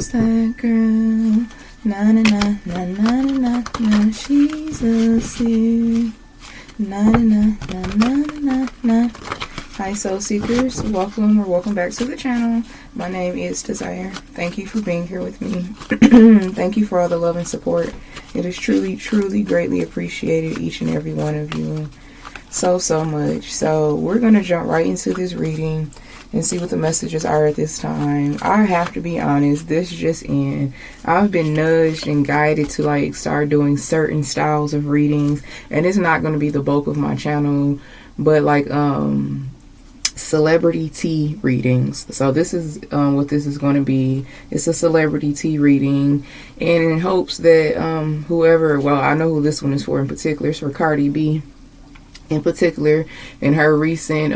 Who's that girl? Na na na na na na na. She's a seer. Na na na na na na. Hi soul seekers, welcome back to the channel. My name is Desire. Thank you for being here with me. Thank you for all the love and support. It is truly greatly appreciated, each and every one of you, so much. So we're gonna jump right into this reading and see what the messages are at this time. I have to be honest, this just in. I've been nudged and guided to start doing certain styles of readings, and it's not going to be the bulk of my channel, but celebrity tea readings. So this is what this is going to be. It's a celebrity tea reading, and in hopes that I know who this one is for in particular. It's for Cardi B in particular, in her recent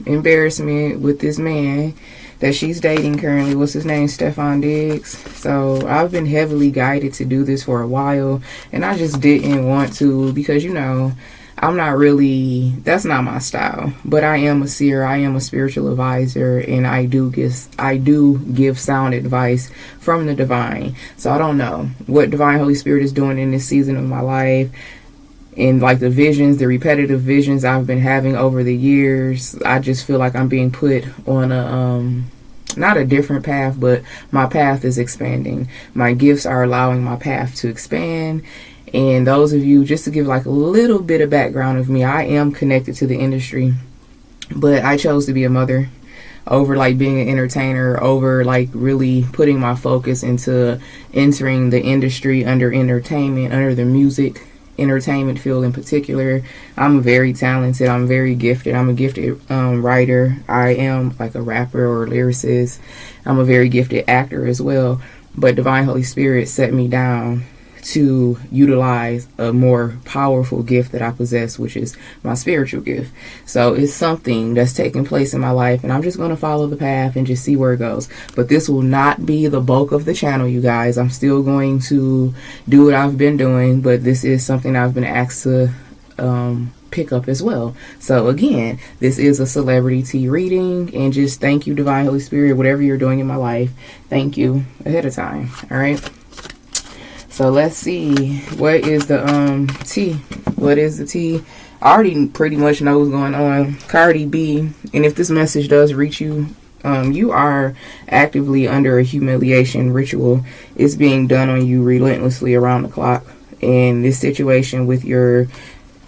embarrassment with this man that she's dating currently. What's his name? Stefan Diggs. So I've been heavily guided to do this for a while, and I just didn't want to, because I'm not really, that's not my style. But I am a seer, I am a spiritual advisor, and I do give sound advice from the divine. So I don't know what Divine Holy Spirit is doing in this season of my life. And the visions, the repetitive visions I've been having over the years, I just feel like I'm being put on not a different path, but my path is expanding. My gifts are allowing my path to expand. And those of you, just to give a little bit of background of me, I am connected to the industry, but I chose to be a mother over being an entertainer, over really putting my focus into entering the industry under entertainment, under the music entertainment field in particular. I'm very talented. I'm very gifted. I'm a gifted writer. I am a rapper or a lyricist. I'm a very gifted actor as well. But Divine Holy Spirit set me down to utilize a more powerful gift that I possess, which is my spiritual gift. So it's something that's taking place in my life, and I'm just going to follow the path and just see where it goes. But this will not be the bulk of the channel, you guys. I'm still going to do what I've been doing, but this is something I've been asked to pick up as well. So again, this is a celebrity tea reading, and just thank you, Divine Holy Spirit, whatever you're doing in my life. Thank you ahead of time. All right. So let's see, what is the tea? What is the tea? I already pretty much know what's going on. Cardi B, and if this message does reach you, you are actively under a humiliation ritual. It's being done on you relentlessly around the clock. And this situation with your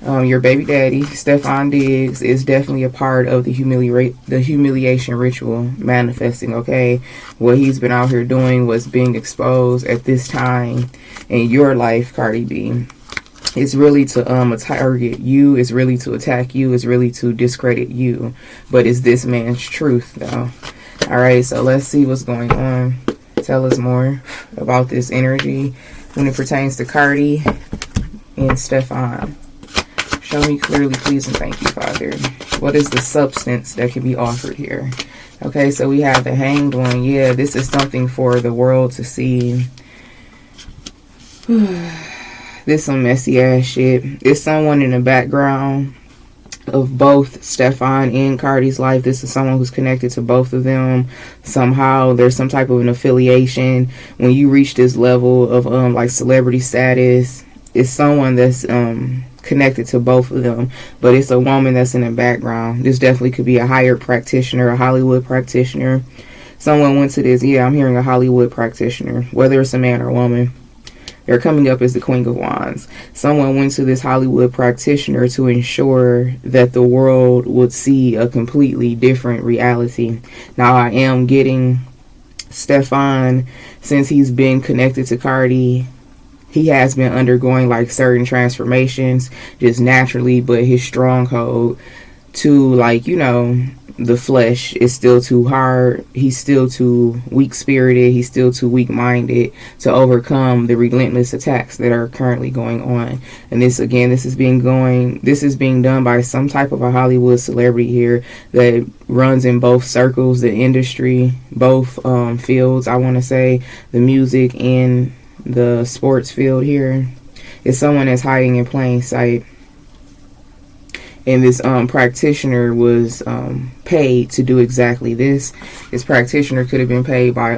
baby daddy, Stefan Diggs, is definitely a part of the humiliation ritual manifesting, okay? What he's been out here doing, was being exposed at this time in your life, Cardi B. It's really to target you. It's really to attack you. It's really to discredit you. But it's this man's truth, though. All right, so let's see what's going on. Tell us more about this energy when it pertains to Cardi and Stefan. Show me clearly, please, and thank you, Father. What is the substance that can be offered here? Okay, so we have the Hanged One. Yeah, this is something for the world to see. This some messy ass shit. It's someone in the background of both Stefan and Cardi's life. This is someone who's connected to both of them somehow. There's some type of an affiliation. When you reach this level of celebrity status, it's someone that's connected to both of them, but it's a woman that's in the background. This definitely could be a hired practitioner, a Hollywood practitioner. Someone went to this. Yeah, I'm hearing a Hollywood practitioner, whether it's a man or a woman. They're coming up as the Queen of Wands. Someone went to this Hollywood practitioner to ensure that the world would see a completely different reality. Now, I am getting Stefan, since he's been connected to Cardi, he has been undergoing certain transformations just naturally, but his stronghold to the flesh is still too hard. He's still too weak-spirited. He's still too weak-minded to overcome the relentless attacks that are currently going on. And this is being done by some type of a Hollywood celebrity here that runs in both circles, the industry, both fields. I want to say the music and the sports field here. Is someone that's hiding in plain sight. And this practitioner was paid to do exactly this. This practitioner could have been paid by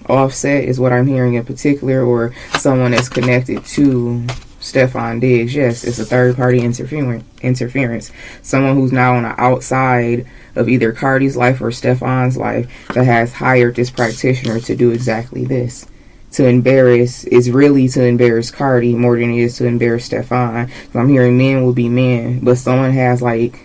Offset, is what I'm hearing in particular, or someone that's connected to Stefan Diggs. Yes, it's a third-party interference. Someone who's now on the outside of either Cardi's life or Stefan's life that has hired this practitioner to do exactly this. To embarrass is really to embarrass Cardi more than it is to embarrass Stefan. So I'm hearing men will be men, but someone has like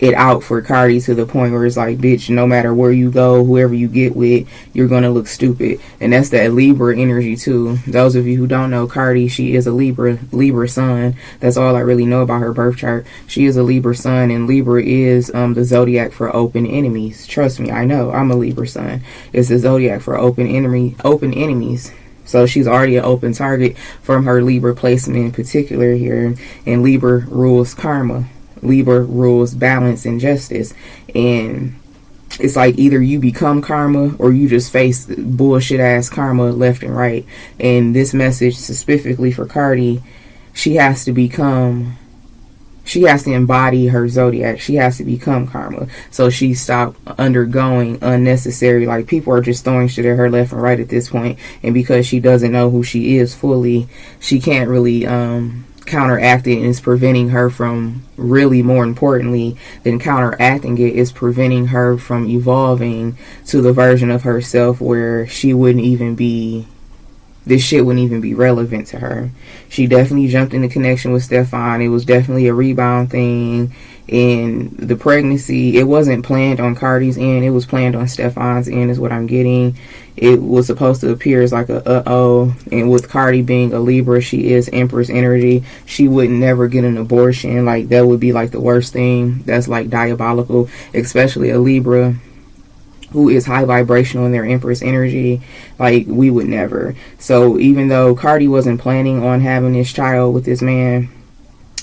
it out for Cardi to the point where it's like, bitch, no matter where you go, whoever you get with, you're gonna look stupid. And that's that Libra energy too. Those of you who don't know Cardi, she is a Libra sun. That's all I really know about her birth chart. She is a Libra sun, and Libra is the zodiac for open enemies. Trust me, I know. I'm a Libra sun. It's the zodiac for open enemies. So she's already an open target from her Libra placement in particular here. And Libra rules karma. Libra rules balance and justice. And it's like either you become karma or you just face bullshit ass karma left and right. And this message specifically for Cardi, she has to embody her zodiac. She has to become karma. So she stopped undergoing unnecessary, like, people are just throwing shit at her left and right at this point. And because she doesn't know who she is fully, she can't really counteract it, and it's preventing her from, really more importantly than counteracting it, is preventing her from evolving to the version of herself where she wouldn't even be, this shit wouldn't even be relevant to her. She definitely jumped into connection with Stefan. It was definitely a rebound thing. And the pregnancy, it wasn't planned on Cardi's end, it was planned on Stefan's end, is what I'm getting. It was supposed to appear as like a uh-oh. And with Cardi being a Libra, she is Empress energy. She would never get an abortion. Like, that would be like the worst thing. That's like diabolical, especially a Libra who is high vibrational in their Empress energy. Like, we would never. So even though Cardi wasn't planning on having this child with this man,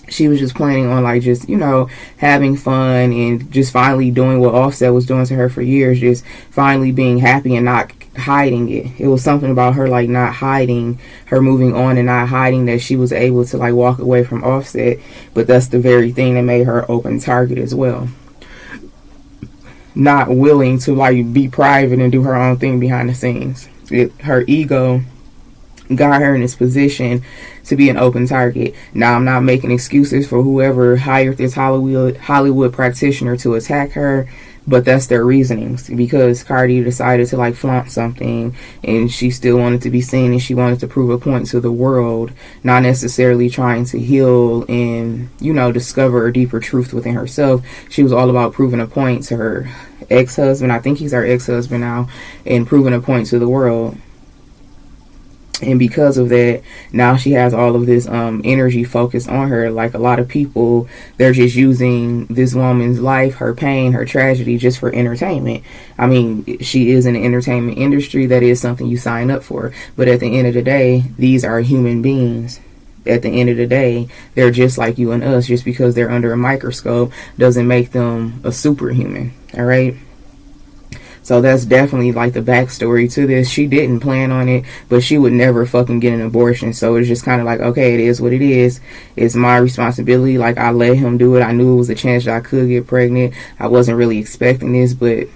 she was just planning on, like, just, you know, having fun and just finally doing what Offset was doing to her for years, just finally being happy and not hiding it. It was something about her, like, not hiding, her moving on and not hiding, that she was able to, like, walk away from Offset. But that's the very thing that made her open target as well. Not willing to, like, be private and do her own thing behind the scenes. Her ego got her in this position to be an open target. Now, I'm not making excuses for whoever hired this Hollywood practitioner to attack her, but that's their reasonings, because Cardi decided to, like, flaunt something, and she still wanted to be seen, and she wanted to prove a point to the world, not necessarily trying to heal and, you know, discover a deeper truth within herself. She was all about proving a point to her ex-husband. I think he's her ex-husband now, and proving a point to the world. And because of that, now she has all of this energy focused on her. Like, a lot of people, they're just using this woman's life, her pain, her tragedy, just for entertainment. I mean, she is in the entertainment industry. That is something you sign up for. But at the end of the day, these are human beings. At the end of the day, they're just like you and us. Just because they're under a microscope doesn't make them a superhuman. All right? So that's definitely, like, the backstory to this. She didn't plan on it, but she would never fucking get an abortion. So it's just kind of like, okay, it is what it is. It's my responsibility. Like, I let him do it. I knew it was a chance that I could get pregnant. I wasn't really expecting this, but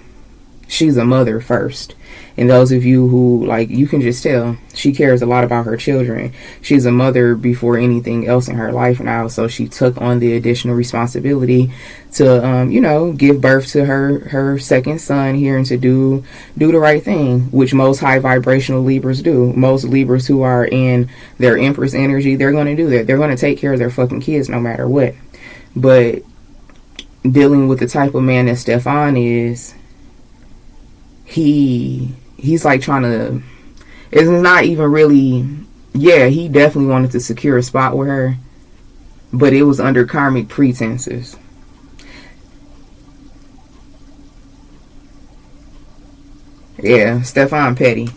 she's a mother first. And those of you who, like, you can just tell she cares a lot about her children. She's a mother before anything else in her life now. So she took on the additional responsibility to, you know, give birth to her second son here, and to do the right thing, which most high vibrational Libras do. Most Libras who are in their Empress energy, they're going to do that. They're going to take care of their fucking kids no matter what. But dealing with the type of man that Stefan is, he's like trying to, it's not even really, yeah, he definitely wanted to secure a spot with her, but it was under karmic pretenses. Yeah, Stefan petty.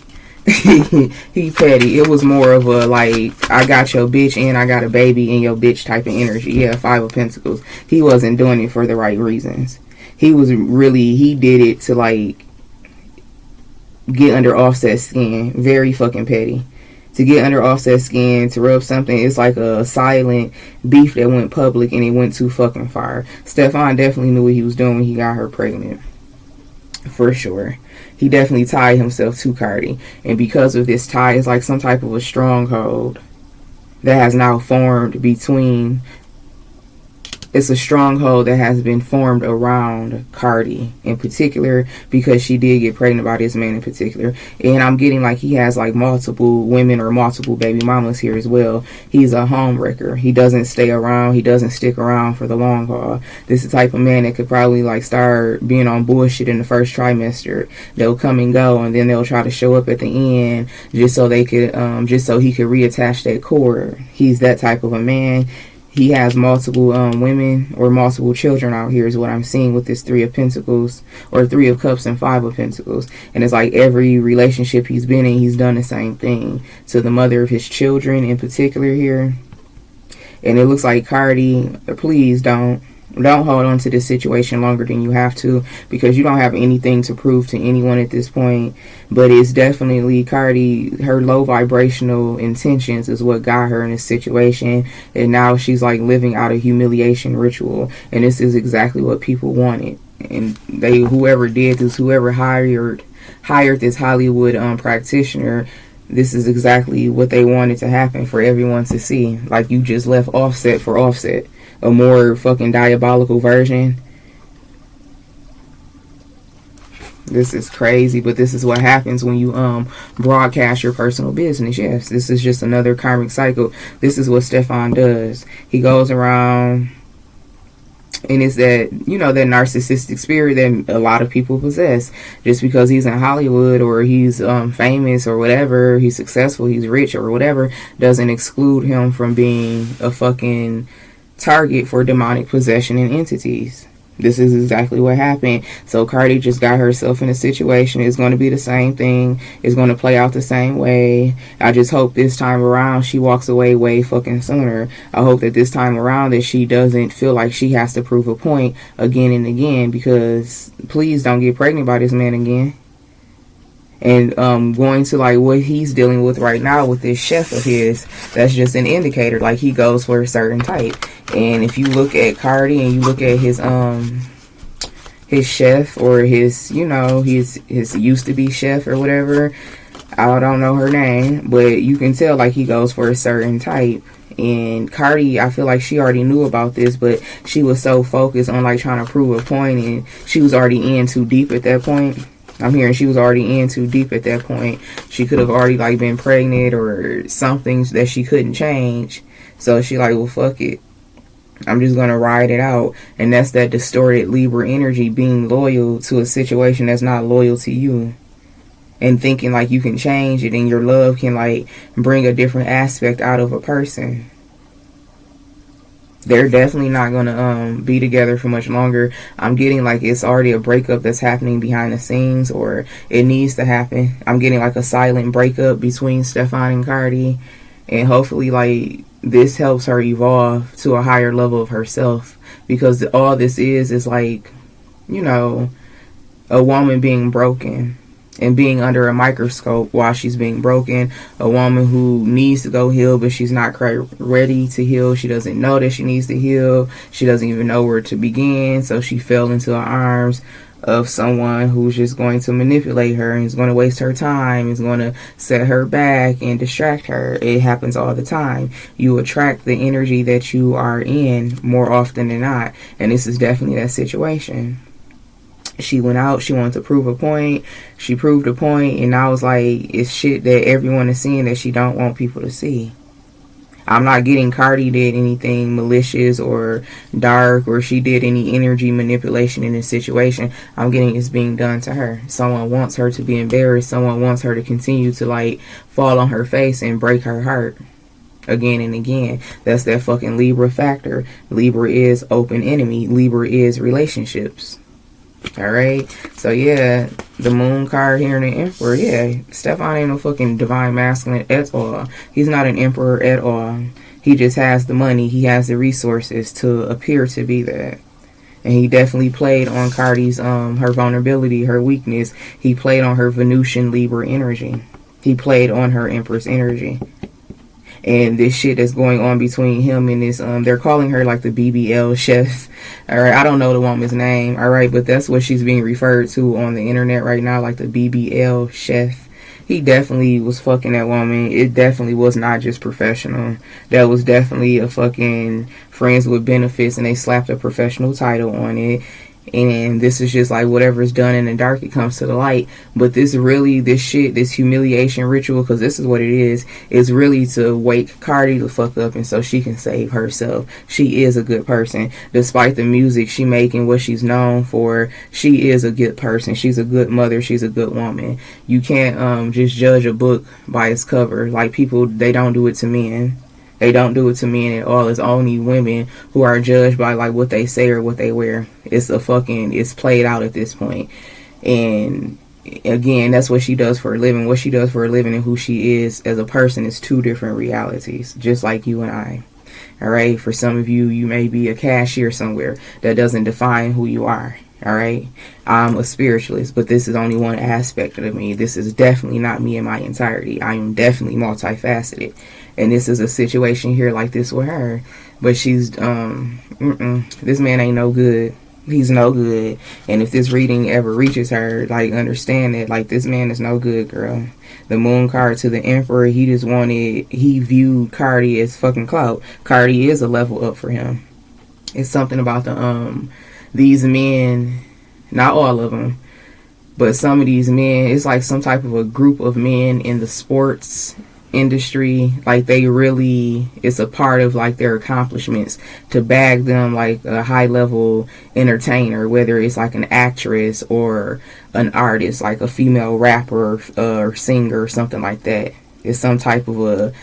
He petty. It was more of a, like, I got your bitch and I got a baby in your bitch type of energy. Yeah, 5 of Pentacles. He wasn't doing it for the right reasons. He did it to, like, get under Offset's skin. Very fucking petty. to get under Offset's skin, to rub something. It's like a silent beef that went public and it went too fucking far. Stefan definitely knew what he was doing when he got her pregnant. For sure. He definitely tied himself to Cardi. And because of this tie, it's like some type of a stronghold that has now formed between... It's a stronghold that has been formed around Cardi in particular, because she did get pregnant by this man in particular. And I'm getting like he has like multiple women or multiple baby mamas here as well. He's a home wrecker. He doesn't stay around. He doesn't stick around for the long haul. This is the type of man that could probably like start being on bullshit in the first trimester. They'll come and go, and then they'll try to show up at the end just so they could just so he could reattach that cord. He's that type of a man. He has multiple women or multiple children out here is what I'm seeing with this 3 of Pentacles, or 3 of Cups and 5 of Pentacles. And it's like every relationship he's been in, he's done the same thing to the mother of his children in particular here. And it looks like Cardi, please don't hold on to this situation longer than you have to, because you don't have anything to prove to anyone at this point. But it's definitely Cardi, her low vibrational intentions is what got her in this situation, and now she's like living out a humiliation ritual, and this is exactly what people wanted. And they, whoever did this, whoever hired this Hollywood practitioner, this is exactly what they wanted to happen for everyone to see. Like, you just left Offset for Offset, a more fucking diabolical version. This is crazy, but this is what happens when you broadcast your personal business. Yes, this is just another karmic cycle. This is what Stefan does. He goes around, and it's that, you know, that narcissistic spirit that a lot of people possess. Just because he's in Hollywood or he's famous or whatever, he's successful, he's rich or whatever, doesn't exclude him from being a fucking target for demonic possession and entities. This is exactly what happened. So Cardi just got herself in a situation. It's going to be the same thing. It's going to play out the same way. I just hope this time around she walks away way fucking sooner. I hope that this time around that she doesn't feel like she has to prove a point again and again, because please don't get pregnant by this man again. And going to like what he's dealing with right now with this chef of his, that's just an indicator. Like, he goes for a certain type. And if you look at Cardi and you look at his chef, or his, you know, his used to be chef or whatever, I don't know her name, but you can tell like he goes for a certain type. And Cardi, I feel like she already knew about this, but she was so focused on like trying to prove a point, and she was already in too deep at that point. I'm hearing she was already in too deep at that point. She could have already like been pregnant or something that she couldn't change. So she like, well, fuck it, I'm just gonna ride it out. And that's that distorted Libra energy, being loyal to a situation that's not loyal to you, and thinking like you can change it and your love can like bring a different aspect out of a person. They're definitely not gonna be together for much longer. I'm getting like it's already a breakup that's happening behind the scenes, or it needs to happen. I'm getting like a silent breakup between Stefan and Cardi, and hopefully like this helps her evolve to a higher level of herself, because all this is like, you know, a woman being broken and being under a microscope while she's being broken. A woman who needs to go heal, but she's not quite ready to heal. She doesn't know that she needs to heal. She doesn't even know where to begin. So she fell into the arms of someone who's just going to manipulate her and is going to waste her time, is going to set her back and distract her. It happens all the time. You attract the energy that you are in more often than not. And this is definitely that situation. She went out, she wanted to prove a point, she proved a point, and now it's like, it's shit that everyone is seeing that she don't want people to see. I'm not getting Cardi did anything malicious or dark, or she did any energy manipulation in this situation. I'm getting it's being done to her. Someone wants her to be embarrassed. Someone wants her to continue to like fall on her face and break her heart again and again. That's that fucking Libra factor. Libra is open enemy. Libra is relationships. Alright, so yeah, the moon card here in the Emperor, yeah, Stefan ain't no fucking divine masculine at all. He's not an emperor at all. He just has the money, he has the resources to appear to be that. And he definitely played on Cardi's her vulnerability, her weakness. He played on her Venusian Libra energy. He played on her Empress energy. And this shit that's going on between him and this, they're calling her like the BBL chef. Alright, I don't know the woman's name, alright, but that's what she's being referred to on the internet right now, like the BBL chef. He definitely was fucking that woman. It definitely was not just professional. That was definitely a fucking friends with benefits, and they slapped a professional title on it. And this is just like whatever is done in the dark, it comes to the light. But this shit, this humiliation ritual, because this is what it is really to wake Cardi the fuck up, and so she can save herself. She is a good person. Despite the music she making, what she's known for, she is a good person. She's a good mother. She's a good woman. You can't just judge a book by its cover. Like people, they don't do it to men. They don't do it to men at all. It's only women who are judged by like what they say or what they wear. It's played out at this point. And again, that's what she does for a living. What she does for a living and who she is as a person is two different realities, just like you and I. Alright, for some of you, you may be a cashier somewhere. That doesn't define who you are. Alright, I'm a spiritualist, but this is only one aspect of me. This is definitely not me in my entirety. I am definitely multifaceted. And this is a situation here like this with her. But she's, this man ain't no good. He's no good. And if this reading ever reaches her, like, understand that, like, this man is no good, girl. The moon card to the emperor, he viewed Cardi as fucking clout. Cardi is a level up for him. It's something about these men, not all of them, but some of these men, it's like some type of a group of men in the sports industry, like it's a part of like their accomplishments to bag them like a high level entertainer, whether it's like an actress or an artist, like a female rapper or singer or something like that. It's some type of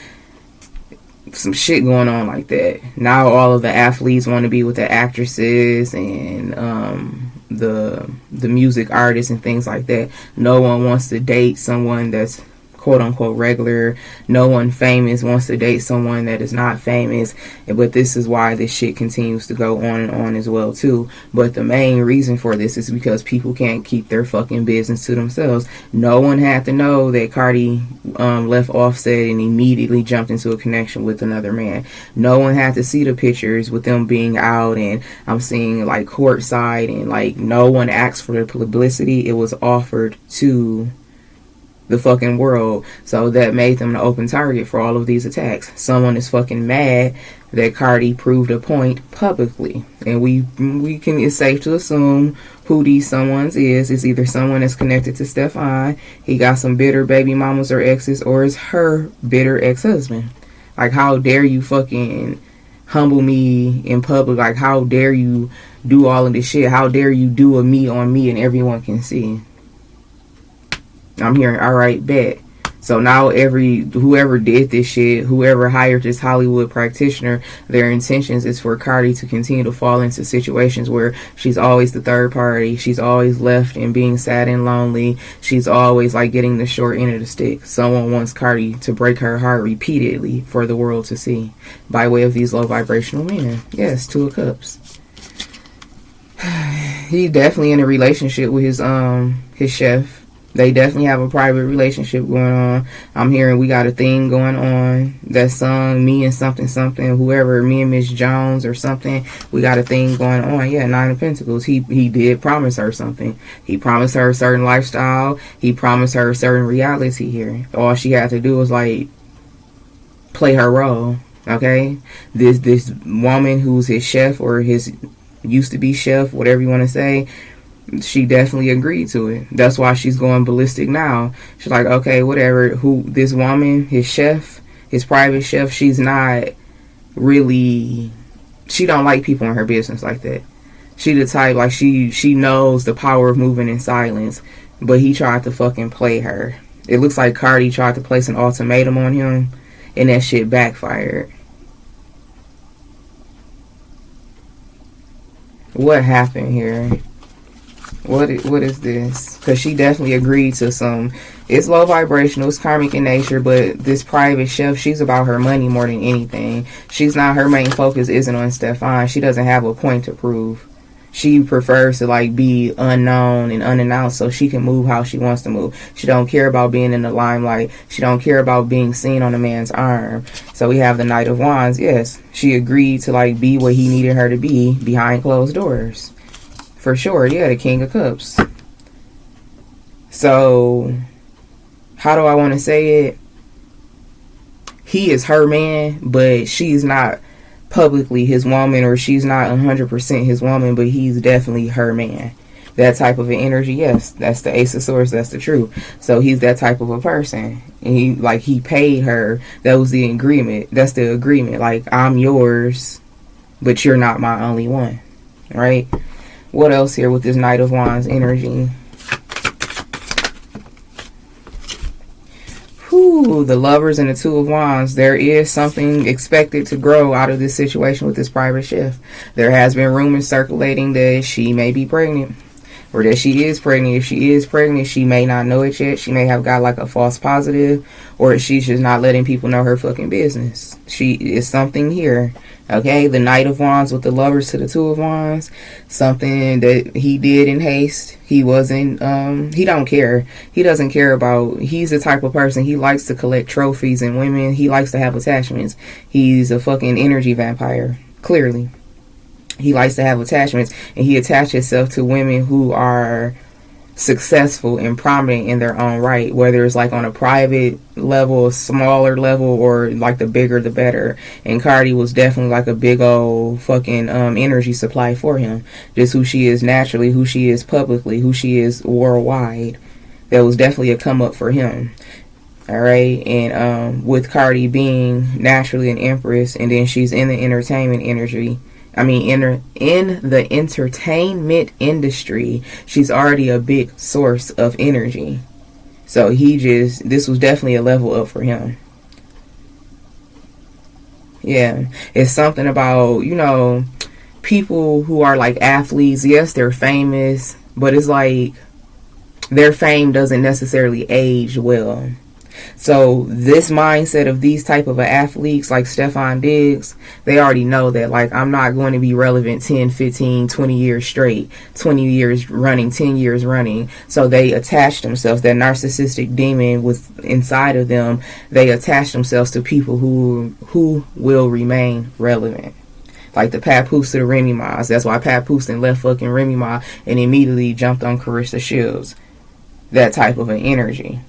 some shit going on like that. Now all of the athletes want to be with the actresses and the music artists and things like that. No one wants to date someone that's quote unquote regular. No one famous wants to date someone that is not famous. But this is why this shit continues to go on and on as well too. But the main reason for this is because people can't keep their fucking business to themselves. No one had to know that Cardi left Offset and immediately jumped into a connection with another man. No one had to see the pictures with them being out and I'm seeing like courtside, and like no one asked for the publicity. It was offered to the fucking world, so that made them an open target for all of these attacks. Someone is fucking mad that Cardi proved a point publicly, and we can, it's safe to assume who these someones is. It's either someone that's connected to Stefan, he got some bitter baby mamas or exes, or it's her bitter ex-husband. Like, how dare you fucking humble me in public? Like, how dare you do all of this shit? How dare you do a me on me and everyone can see? I'm hearing, alright, bet. So now whoever did this shit, whoever hired this Hollywood practitioner, their intentions is for Cardi to continue to fall into situations where she's always the third party. She's always left and being sad and lonely. She's always like getting the short end of the stick. Someone wants Cardi to break her heart repeatedly for the world to see by way of these low vibrational men. Yes, Two of Cups. He definitely in a relationship with his chef. They definitely have a private relationship going on. I'm hearing we got a thing going on. That song, Me and Something Something, whoever, Me and Miss Jones or something. We got a thing going on. Yeah, Nine of Pentacles. He did promise her something. He promised her a certain lifestyle. He promised her a certain reality here. All she had to do was like play her role. Okay? This woman who's his chef or his used to be chef, whatever you want to say, she definitely agreed to it. That's why she's going ballistic now. She's like, okay, whatever. Who this woman, his chef, his private chef, she's not really, she don't like people in her business like that. She the type, like she knows the power of moving in silence, but he tried to fucking play her. It looks like Cardi tried to place an ultimatum on him, and that shit backfired. What happened here? What is this? Because she definitely agreed to some. It's low vibrational, it's karmic in nature, but this private chef, she's about her money more than anything. She's not, her main focus isn't on Stefan. She doesn't have a point to prove. She prefers to like be unknown and unannounced so she can move how she wants to move. She don't care about being in the limelight. She don't care about being seen on a man's arm. So we have the Knight of Wands. Yes, she agreed to like be what he needed her to be behind closed doors. For sure, yeah, the King of Cups. So, how do I want to say it? He is her man, but she's not publicly his woman, or she's not 100% his woman, but he's definitely her man. That type of an energy, yes, that's the Ace of Swords, that's the truth. So he's that type of a person. And he paid her. That was the agreement. That's the agreement. Like, I'm yours, but you're not my only one. Right? What else here with this Knight of Wands energy? The Lovers and the Two of Wands. There is something expected to grow out of this situation with this private chef. There has been rumors circulating that she may be pregnant, or that she is pregnant. If she is pregnant, she may not know it yet. She may have got like a false positive, or she's just not letting people know her fucking business. She is something here. Okay, the Knight of Wands with the Lovers to the Two of Wands. Something that he did in haste. He wasn't, he don't care. He doesn't care about, he's the type of person, he likes to collect trophies and women. He likes to have attachments. He's a fucking energy vampire, clearly. He likes to have attachments, and he attaches himself to women who are successful and prominent in their own right, whether it's like on a private level, a smaller level, or like the bigger the better. And Cardi was definitely like a big old fucking energy supply for him. Just who she is naturally, who she is publicly, who she is worldwide. That was definitely a come up for him. Alright, and with Cardi being naturally an empress, and then she's in the entertainment energy, in the entertainment industry, she's already a big source of energy. So this was definitely a level up for him. Yeah, it's something about, people who are like athletes. Yes, they're famous, but it's like their fame doesn't necessarily age well. So this mindset of these type of athletes like Stephon Diggs, they already know that like I'm not going to be relevant 10, 15, 20 years straight, 20 years running, 10 years running. So they attach themselves, that narcissistic demon was inside of them. They attach themselves to people who will remain relevant. Like the Papoose to the Remy Ma's. That's why Papoose left fucking Remy Ma and immediately jumped on Carissa Shields. That type of an energy.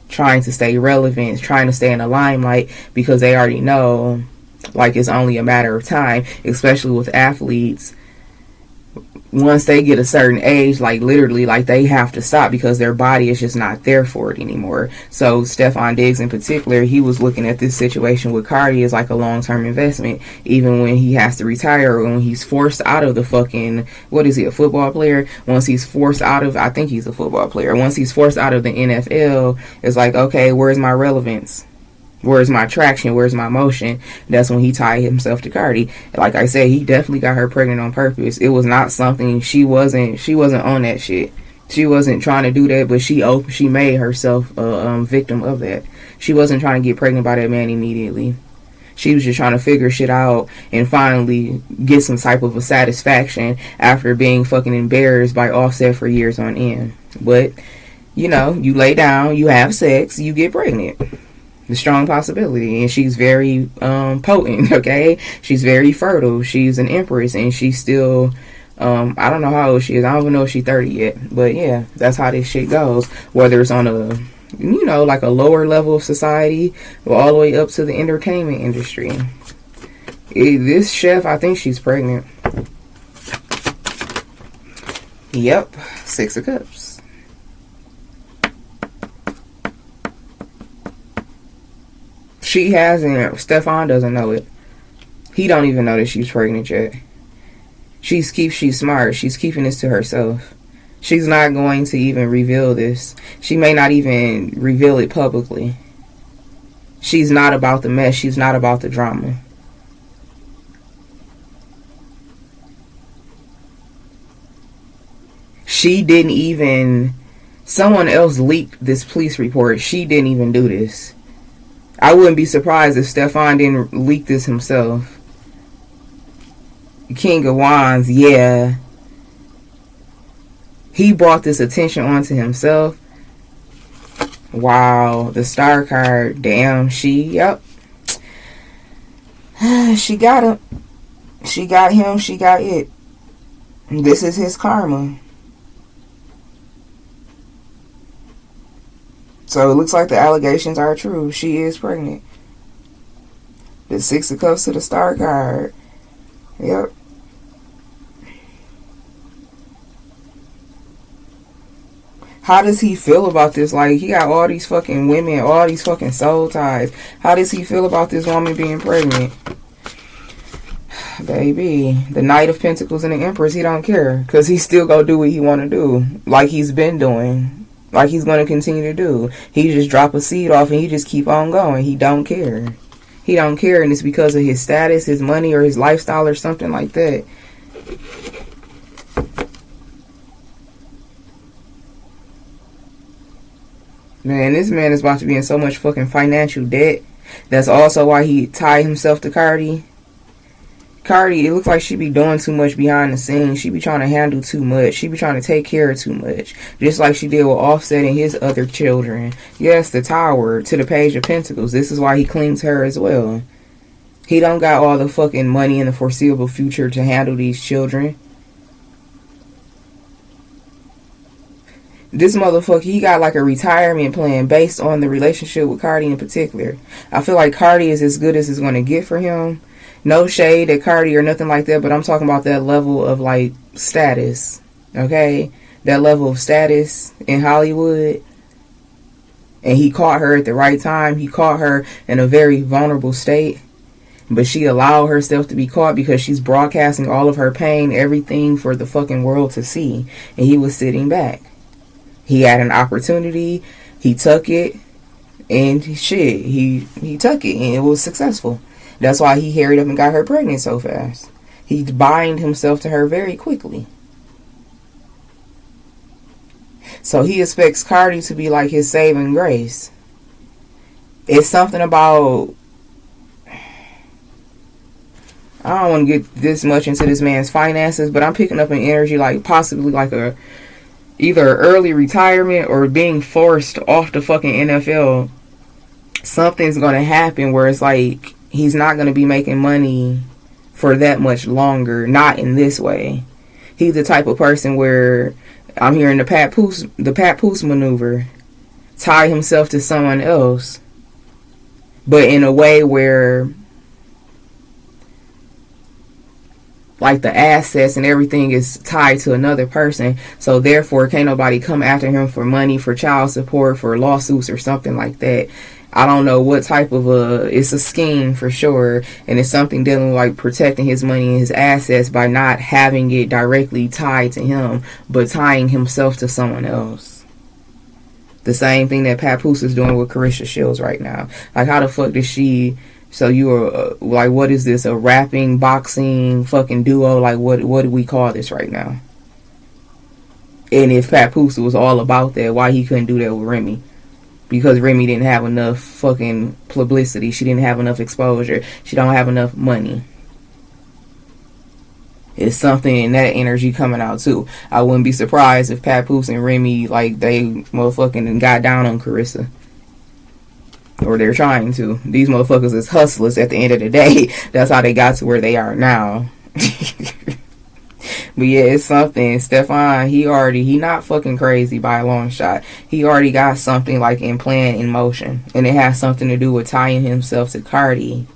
Trying to stay relevant, trying to stay in the limelight, because they already know like it's only a matter of time, especially with athletes. Once they get a certain age, like literally, like they have to stop because their body is just not there for it anymore. So Stephon Diggs in particular, he was looking at this situation with Cardi as like a long-term investment, even when he has to retire, or when he's forced out of the fucking, what is he, a football player? Once he's forced out of, I think he's a football player. Once he's forced out of the NFL, it's like, okay, where's my relevance? Where's my traction? Where's my motion? That's when he tied himself to Cardi. Like I said, he definitely got her pregnant on purpose. It was not something, she wasn't on that shit. She wasn't trying to do that, but she made herself a victim of that. She wasn't trying to get pregnant by that man immediately. She was just trying to figure shit out and finally get some type of a satisfaction after being fucking embarrassed by Offset for years on end. But, you lay down, you have sex, you get pregnant. The strong possibility. And she's very potent, okay? She's very fertile. She's an empress, and she's still, I don't know how old she is. I don't even know if she's 30 yet. But yeah, that's how this shit goes. Whether it's on a, like a lower level of society, or all the way up to the entertainment industry. This chef, I think she's pregnant. Yep, 6 of Cups. She hasn't. Stephon doesn't know it. He don't even know that she's pregnant yet. She's smart. She's keeping this to herself. She's not going to even reveal this. She may not even reveal it publicly. She's not about the mess. She's not about the drama. She didn't even... Someone else leaked this police report. She didn't even do this. I wouldn't be surprised if Stephon didn't leak this himself. King of Wands, yeah. He brought this attention onto himself. Wow, the Star card. Damn, yep. She got him. She got him. She got it. This is his karma. So it looks like the allegations are true. She is pregnant. The Six of Cups to the Star card. Yep. How does he feel about this? Like, he got all these fucking women, all these fucking soul ties. How does he feel about this woman being pregnant? Baby, the Knight of Pentacles and the Empress, he don't care. Because he still gonna do what he want to do. Like he's been doing. Like he's going to continue to do. He just drop a seed off and he just keep on going. He don't care. He don't care, and it's because of his status, his money, or his lifestyle or something like that. Man, this man is about to be in so much fucking financial debt. That's also why he tied himself to Cardi. Cardi, it looks like she be doing too much behind the scenes. She be trying to handle too much. She be trying to take care of too much. Just like she did with Offset and his other children. Yes, the Tower to the Page of Pentacles. This is why he clings her as well. He don't got all the fucking money in the foreseeable future to handle these children. This motherfucker, he got like a retirement plan based on the relationship with Cardi in particular. I feel like Cardi is as good as it's going to get for him. No shade at Cardi or nothing like that, but I'm talking about that level of like status, okay? That level of status in Hollywood. And he caught her at the right time. He caught her in a very vulnerable state. But she allowed herself to be caught because she's broadcasting all of her pain, everything for the fucking world to see. And he was sitting back. He had an opportunity. He took it. And shit, he took it. And it was successful. That's why he hurried up and got her pregnant so fast. He bind himself to her very quickly. So he expects Cardi to be like his saving grace. It's something about... I don't want to get this much into this man's finances, but I'm picking up an energy like possibly like a... either early retirement or being forced off the fucking NFL. Something's going to happen where it's like... he's not going to be making money for that much longer. Not in this way. He's the type of person where I'm hearing the Pat Poose maneuver. Tie himself to someone else. But in a way where like the assets and everything is tied to another person. So therefore can't nobody come after him for money, for child support, for lawsuits or something like that. I don't know what type of it's a scheme for sure, and it's something dealing with like protecting his money and his assets by not having it directly tied to him, but tying himself to someone else. The same thing that Papoose is doing with Carisha Shields right now. Like, how the fuck did she... So you are like, what is this? A rapping, boxing, fucking duo? Like, what do we call this right now? And if Papoose was all about that, why he couldn't do that with Remy? Because Remy didn't have enough fucking publicity. She didn't have enough exposure. She don't have enough money. It's something in that energy coming out too. I wouldn't be surprised if Papoose and Remy, like, they motherfucking got down on Carissa. Or they're trying to. These motherfuckers is hustlers at the end of the day. That's how they got to where they are now. But yeah, it's something. Stefan, he not fucking crazy by a long shot. He already got something like in plan, in motion. And it has something to do with tying himself to Cardi.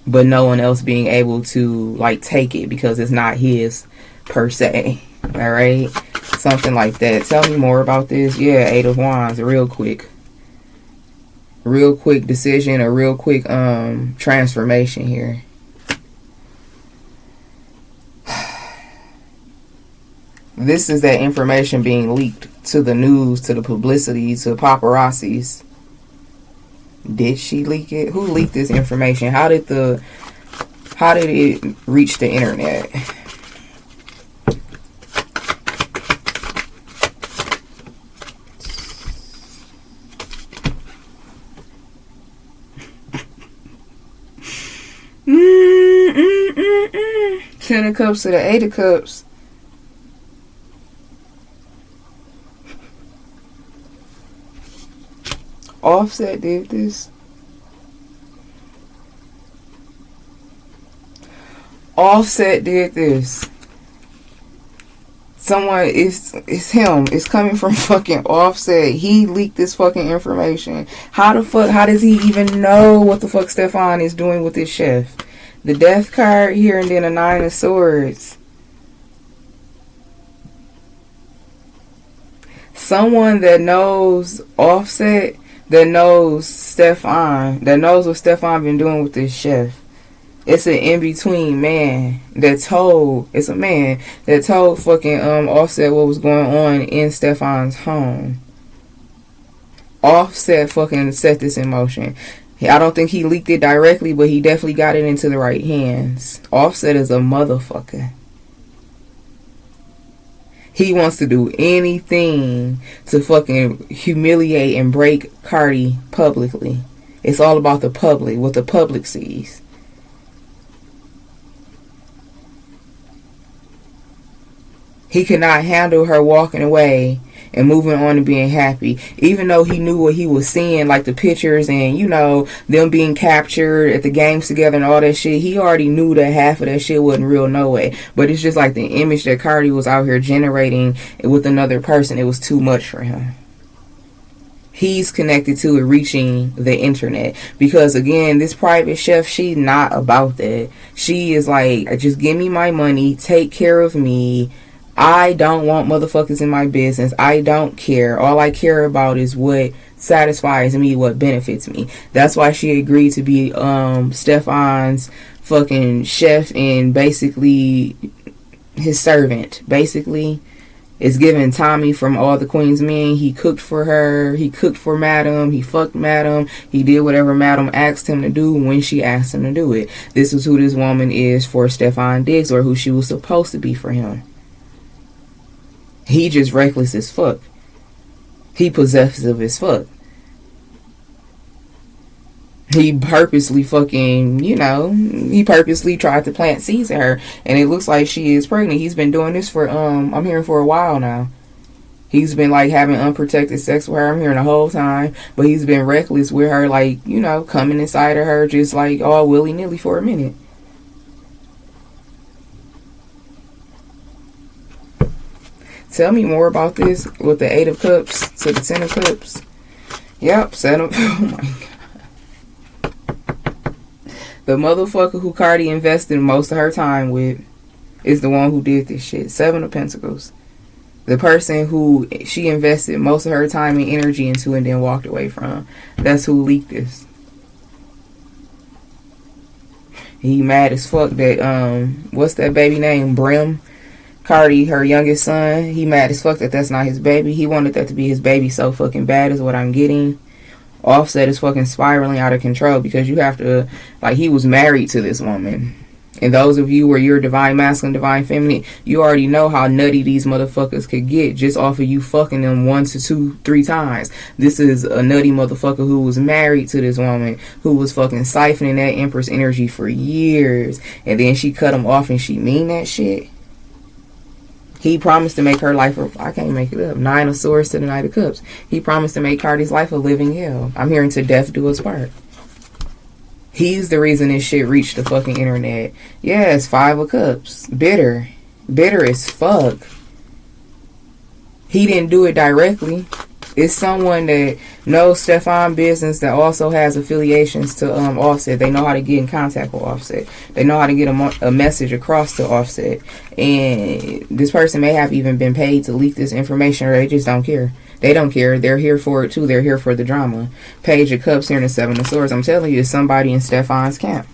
But no one else being able to like take it because it's not his per se. Alright? Something like that. Tell me more about this. Yeah, 8 of Wands, real quick. Real quick decision, a real quick transformation here. This is that information being leaked to the news, to the publicity, to paparazzis. Did she leak it? Who leaked this information? How did it reach the internet? Ten of Cups to the 8 of Cups. Offset did this. Offset did this. Someone, it's him. It's coming from fucking Offset. He leaked this fucking information. How does he even know what the fuck Stefan is doing with this chef? The death card here and then a 9 of swords. Someone that knows Offset, that knows Stefan, that knows what Stefan been doing with this chef. It's an in-between man that told, it's a man that told fucking Offset what was going on in Stefan's home. Offset fucking set this in motion. I don't think he leaked it directly, but he definitely got it into the right hands. Offset is a motherfucker. He wants to do anything to fucking humiliate and break Cardi publicly. It's all about the public, what the public sees. He could not handle her walking away and moving on and being happy. Even though he knew what he was seeing, like the pictures and, you know, them being captured at the games together and all that shit. He already knew that half of that shit wasn't real no way. But it's just like the image that Cardi was out here generating with another person. It was too much for him. He's connected to it reaching the internet. Because, again, this private chef, she's not about that. She is like, just give me my money, take care of me. I don't want motherfuckers in my business. I don't care. All I care about is what satisfies me, what benefits me. That's why she agreed to be Stefan's fucking chef and basically his servant. Basically, it's giving Tommy from All the Queen's Men. He cooked for her. He cooked for Madam. He fucked Madam. He did whatever Madam asked him to do when she asked him to do it. This is who this woman is for Stefan Diggs, or who she was supposed to be for him. He just reckless as fuck. He possessive as fuck. He purposely fucking, you know, he purposely tried to plant seeds in her. And it looks like she is pregnant. He's been doing this for, I'm hearing for a while now. He's been like having unprotected sex with her. I'm hearing the whole time. But he's been reckless with her, like, you know, coming inside of her just like all willy-nilly for a minute. Tell me more about this with the 8 of Cups to the 10 of Cups. Yep, set him. Oh my God. The motherfucker who Cardi invested most of her time with is the one who did this shit. 7 of Pentacles. The person who she invested most of her time and energy into and then walked away from. That's who leaked this. He mad as fuck that, what's that baby name? Brim? Cardi, her youngest son, he mad as fuck that that's not his baby. He wanted that to be his baby so fucking bad is what I'm getting. Offset is fucking spiraling out of control because you have to, like, he was married to this woman. And those of you where you're divine masculine, divine feminine, you already know how nutty these motherfuckers could get just off of you fucking them 1 to 2, 3 times. This is a nutty motherfucker who was married to this woman who was fucking siphoning that Empress energy for years. And then she cut him off and she mean that shit. He promised to make her life, I can't make it up, 9 of Swords to the Knight of Cups. He promised to make Cardi's life a living hell. I'm hearing to death do us part. He's the reason this shit reached the fucking internet. Yes, 5 of Cups. Bitter. Bitter as fuck. He didn't do it directly. It's someone that knows Stefan business that also has affiliations to Offset. They know how to get in contact with Offset. They know how to get a message across to Offset. And this person may have even been paid to leak this information, or they just don't care. They don't care. They're here for it too. They're here for the drama. Page of Cups here in the 7 of Swords. I'm telling you, it's somebody in Stefan's camp.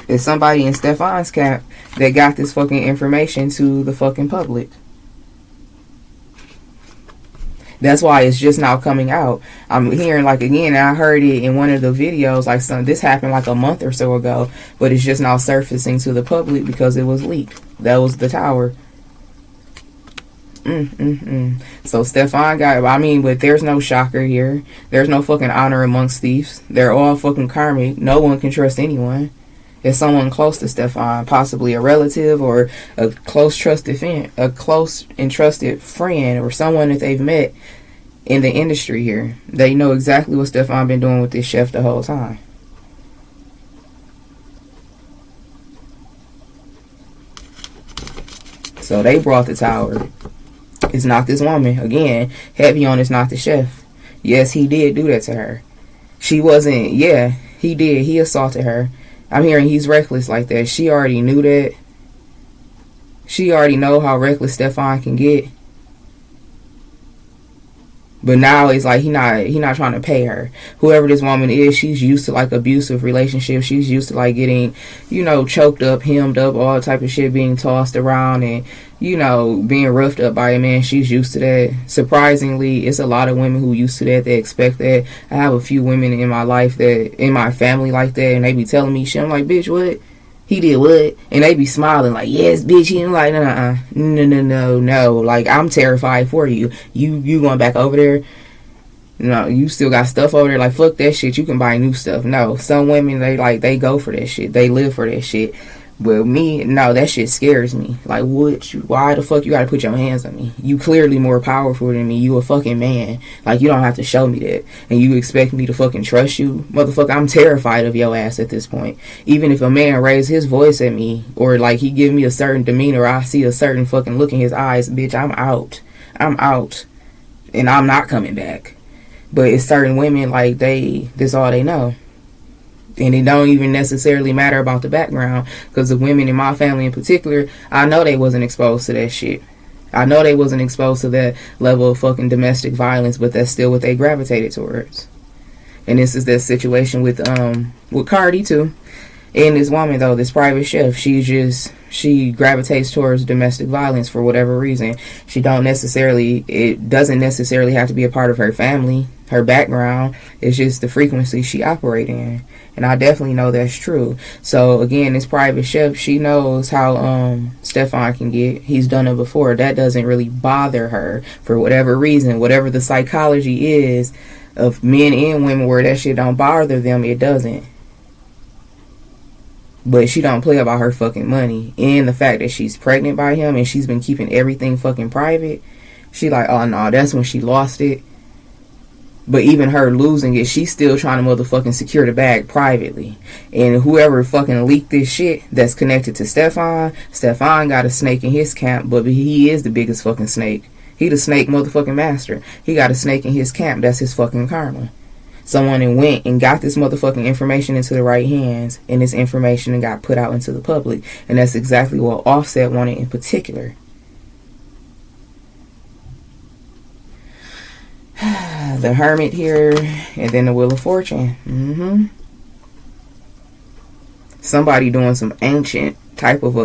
It's somebody in Stefan's camp that got this fucking information to the fucking public. That's why it's just now coming out. I'm hearing, like, again, I heard it in one of the videos, like, this happened like a month or so ago, but it's just now surfacing to the public because it was leaked. That was the tower. So Stefan got, but there's no shocker here. There's no fucking honor amongst thieves. They're all fucking karmic. No one can trust anyone. It's someone close to Stefan, possibly a relative or a close trusted friend, a close and trusted friend, or someone that they've met in the industry here. They know exactly what Stefan been doing with this chef the whole time. So they brought the tower. It's not this woman. Again, heavy on it's not the chef. Yes, he did do that to her. She wasn't, yeah, he did. He assaulted her. I'm hearing he's reckless like that. She already knew that. She already know how reckless Stefan can get. But now it's like he not trying to pay her. Whoever this woman is, she's used to like abusive relationships. She's used to like getting, you know, choked up, hemmed up, all type of shit being tossed around and, you know, being roughed up by a man. She's used to that. Surprisingly, it's a lot of women who used to that. They expect that. I have a few women in my life that, in my family like that, and they be telling me shit. I'm like, bitch, what? He did what? And they be smiling like, yes, bitch. He like, no. Like, I'm terrified for you. You going back over there? No, you still got stuff over there. Like, fuck that shit. You can buy new stuff. No, some women, they go for that shit. They live for that shit. But me, no, that shit scares me. Like, why the fuck you gotta put your hands on me? You clearly more powerful than me. You a fucking man. Like, you don't have to show me that. And you expect me to fucking trust you? Motherfucker, I'm terrified of your ass at this point. Even if a man raise his voice at me, or like he give me a certain demeanor, or I see a certain fucking look in his eyes, bitch, I'm out. I'm out. And I'm not coming back. But it's certain women, like, this all they know. And it don't even necessarily matter about the background, because the women in my family in particular, I know they wasn't exposed to that shit. I know they wasn't exposed to that level of fucking domestic violence, but that's still what they gravitated towards. And this is that situation with Cardi too. And this woman though, this private chef, she gravitates towards domestic violence for whatever reason. It doesn't necessarily have to be a part of her family, her background. It's just the frequency she operates in. And I definitely know that's true. So again, this private chef, she knows how Stefan can get. He's done it before. That doesn't really bother her for whatever reason. Whatever the psychology is of men and women where that shit don't bother them, it doesn't. But she don't play about her fucking money. And the fact that she's pregnant by him and she's been keeping everything fucking private. She like, oh no, that's when she lost it. But even her losing it, she's still trying to motherfucking secure the bag privately. And whoever fucking leaked this shit that's connected to Stefan got a snake in his camp, but he is the biggest fucking snake. He the snake motherfucking master. He got a snake in his camp. That's his fucking karma. Someone went and got this motherfucking information into the right hands, and this information got put out into the public. And that's exactly what Offset wanted in particular. The Hermit here, and then the Wheel of Fortune. Somebody doing some ancient type of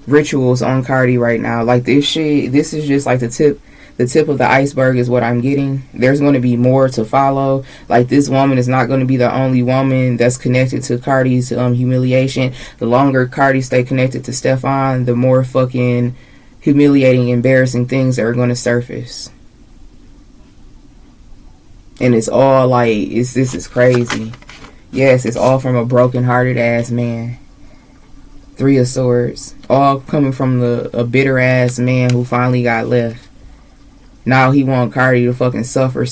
rituals on Cardi right now. Like this shit, this is just like the tip of the iceberg is what I'm getting. There's going to be more to follow. Like, this woman is not going to be the only woman that's connected to Cardi's humiliation. The longer Cardi stay connected to Stefan, the more fucking humiliating, embarrassing things that are going to surface. And it's all like, this is crazy. Yes, it's all from a broken-hearted ass man. 3 of Swords. All coming from a bitter-ass man who finally got left. Now he want Cardi to fucking suffer,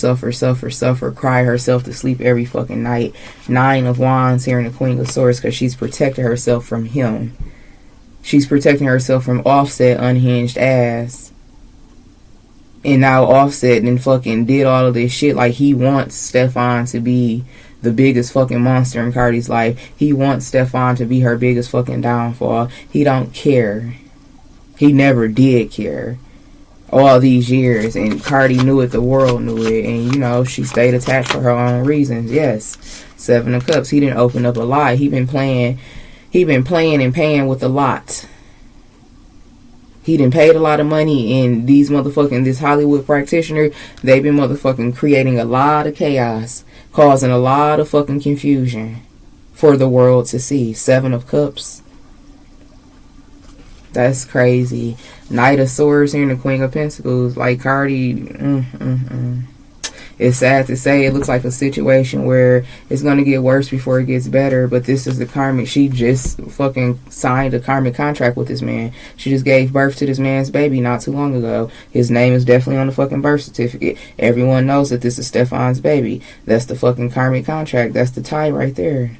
cry herself to sleep every fucking night. 9 of Wands here in the Queen of Swords, because she's protecting herself from him. She's protecting herself from Offset unhinged ass. And now Offset and fucking did all of this shit. Like, he wants Stefan to be the biggest fucking monster in Cardi's life. He wants Stefan to be her biggest fucking downfall. He don't care. He never did care. All these years, and Cardi knew it, the world knew it, and you know, she stayed attached for her own reasons. Yes, 7 of Cups. He didn't open up a lie. He been playing and paying with a lot. He done paid a lot of money, and this Hollywood practitioner, they've been motherfucking creating a lot of chaos, causing a lot of fucking confusion for the world to see. 7 of Cups. That's crazy. Knight of Swords here in the Queen of Pentacles. Like, Cardi, and It's sad to say it looks like a situation where it's going to get worse before it gets better, but this is the karmic. She just fucking signed a karmic contract with this man. She just gave birth to this man's baby not too long ago. His name is definitely on the fucking birth certificate. Everyone knows that this is Stefan's baby. That's the fucking karmic contract. That's the tie right there.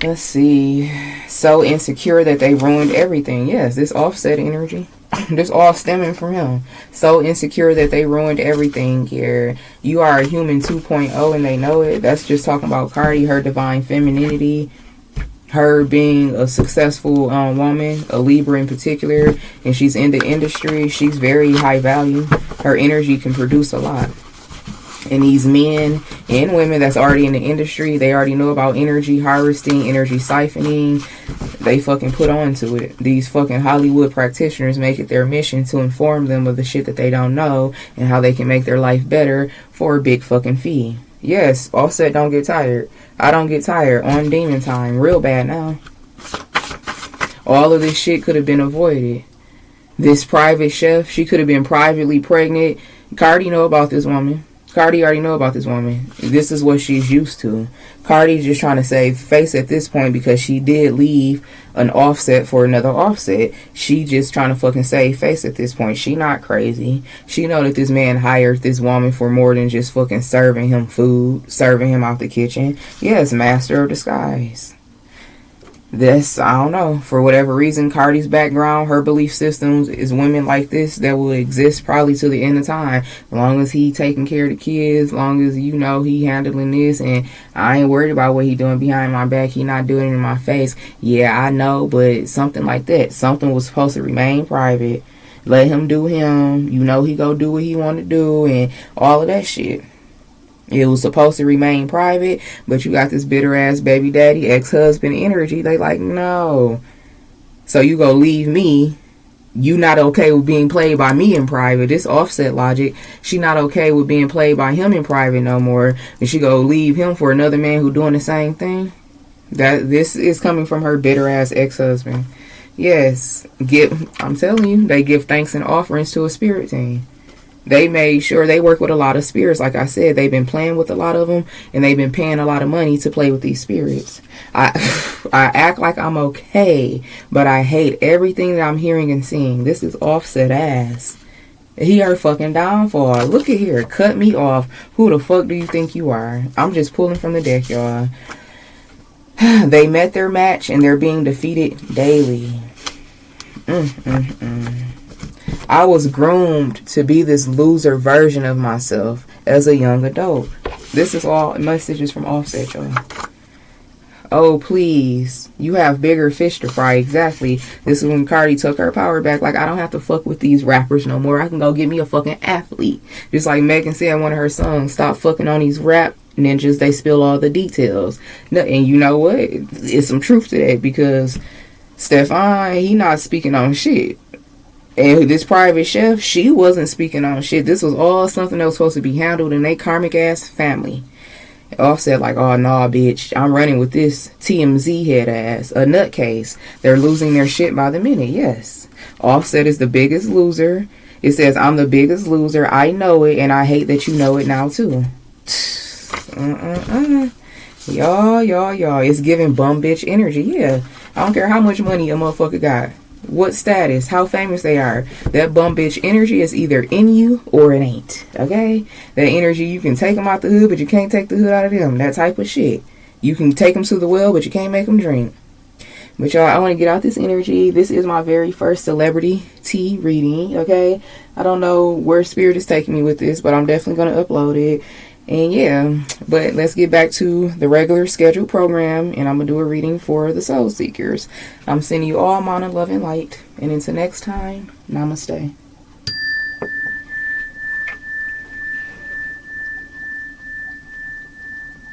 Let's see. So insecure that they ruined everything. Yes, this offset energy. This all stemming from him. So insecure that they ruined everything here. You are a human 2.0 and they know it. That's just talking about Cardi, her divine femininity, her being a successful woman, a Libra in particular, and she's in the industry. She's very high value. Her energy can produce a lot. And these men and women that's already in the industry, they already know about energy harvesting, energy siphoning. They fucking put on to it. These fucking Hollywood practitioners make it their mission to inform them of the shit that they don't know and how they can make their life better for a big fucking fee. Yes, Offset don't get tired. I don't get tired on demon time. Real bad now. All of this shit could have been avoided. This private chef, she could have been privately pregnant. Cardi know about this woman. Cardi already know about this woman. This is what she's used to. Cardi's just trying to save face at this point because she did leave an Offset for another Offset. She just trying to fucking save face at this point. She not crazy. She know that this man hired this woman for more than just fucking serving him food, serving him out the kitchen. Yes, master of disguise. This, I don't know, for whatever reason, Cardi's background, her belief systems is women like this that will exist probably to the end of time. As long as he taking care of the kids, as long as you know he handling this, and I ain't worried about what he doing behind my back, he not doing it in my face. Yeah, I know, but something like that, something was supposed to remain private. Let him do him, you know he go do what he want to do, and all of that shit. It was supposed to remain private, but you got this bitter ass baby daddy, ex-husband energy. They like, no. So you go leave me. You not okay with being played by me in private. This Offset logic. She not okay with being played by him in private no more. And she go leave him for another man who doing the same thing. This is coming from her bitter ass ex-husband. Yes, I'm telling you, they give thanks and offerings to a spirit team. They made sure they work with a lot of spirits. Like I said, they've been playing with a lot of them, and they've been paying a lot of money to play with these spirits. I act like I'm okay, but I hate everything that I'm hearing and seeing. This is Offset ass. He her fucking downfall. Look at here. Cut me off. Who the fuck do you think you are? I'm just pulling from the deck, y'all. They met their match, and they're being defeated daily. I was groomed to be this loser version of myself as a young adult. This is all messages from Offset, y'all. Oh, please. You have bigger fish to fry. Exactly. This is when Cardi took her power back. Like, I don't have to fuck with these rappers no more. I can go get me a fucking athlete. Just like Megan said in one of her songs, stop fucking on these rap ninjas. They spill all the details. And you know what? It's some truth to that because Stefan, he not speaking on shit. And this private chef, she wasn't speaking on shit. This was all something that was supposed to be handled in a karmic ass family. Offset like, oh nah, bitch, I'm running with this TMZ head ass, a nutcase. They're losing their shit by the minute. Yes, Offset is the biggest loser. It says I'm the biggest loser. I know it, and I hate that you know it now too. Y'all, it's giving bum bitch energy. Yeah, I don't care how much money a motherfucker got. What status, how famous they are. That bum bitch energy is either in you or it ain't. Okay? That energy, you can take them out the hood, but you can't take the hood out of them. That type of shit. You can take them to the well, but you can't make them drink. But y'all, I want to get out this energy. This is my very first celebrity tea reading. Okay? I don't know where spirit is taking me with this, but I'm definitely going to upload it. And yeah, but let's get back to the regular scheduled program, and I'm going to do a reading for the soul seekers. I'm sending you all mana, love, and light. And until next time, namaste.